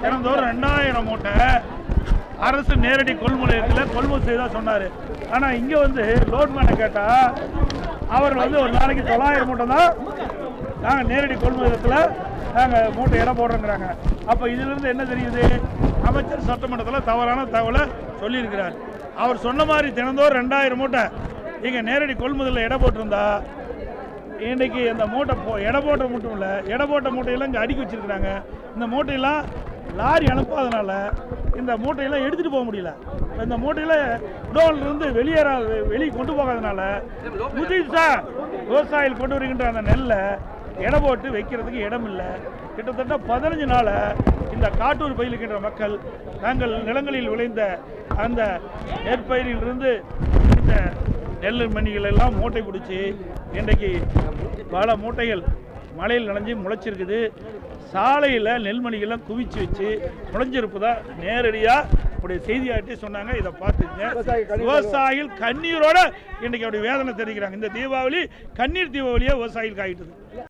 தினந்தோறும் 2000 மூட்டை அரசு நேரடி கொள்முதல் செய்தா சொன்னார். ஆனால் இங்கே வந்து லோட்மேனை கேட்டால் அவர் வந்து ஒரு நாளைக்கு 900 மூட்டை தான் நாங்கள் நேரடி கொள்முதலத்தில் நாங்கள் மூட்டை இடம் போடுறோங்கிறாங்க. அப்போ இதிலிருந்து என்ன தெரியுது? அமைச்சர் சட்டமன்றத்தில் தவறான தகவலை சொல்லியிருக்கிறார். அவர் சொன்ன மாதிரி தினந்தோறும் 2000 மூட்டை இங்கே நேரடி கொள்முதலில் இடம் போட்டிருந்தா இன்றைக்கி இந்த மூட்டை இடம் போட்ட மட்டும் இல்லை, இடம் போட்ட மூட்டையெல்லாம் இங்கே அடுக்கி வச்சுருக்குறாங்க. இந்த மூட்டையெல்லாம் லாரி அனுப்பாதனால இந்த மூட்டையெல்லாம் எடுத்துகிட்டு போக முடியல. இந்த மூட்டையில் குடோன்லேருந்து வெளியே கொண்டு போகாதனால புதுசாக விவசாயிகள் கொண்டு வருகின்ற அந்த நெல்லை எடை போட்டு வைக்கிறதுக்கு இடம் இல்லை. கிட்டத்தட்ட 15 நாளாக இந்த காட்டூர் பயிலுக்கின்ற மக்கள் தங்கள் நிலங்களில் விளைந்த அந்த நெற்பயிரிலிருந்து இந்த நெல் மணிகள் எல்லாம் மூட்டை பிடிச்சி இன்றைக்கு பல மூட்டைகள் மழையில் நனைஞ்சு முளைச்சிருக்குது. சாலையில் நெல்மணிகள்லாம் குவிச்சு வச்சு முளைஞ்சிருப்பதா நேரடியாக அப்படி செய்தியாட்டி சொன்னாங்க. இதை பார்த்துங்க. விவசாயிகள் கண்ணீரோட இன்றைக்கி அப்படி வேதனை தெரிவிக்கிறாங்க. இந்த தீபாவளி கண்ணீர் தீபாவளியாக விவசாயிகளுக்கு ஆகிட்டுது.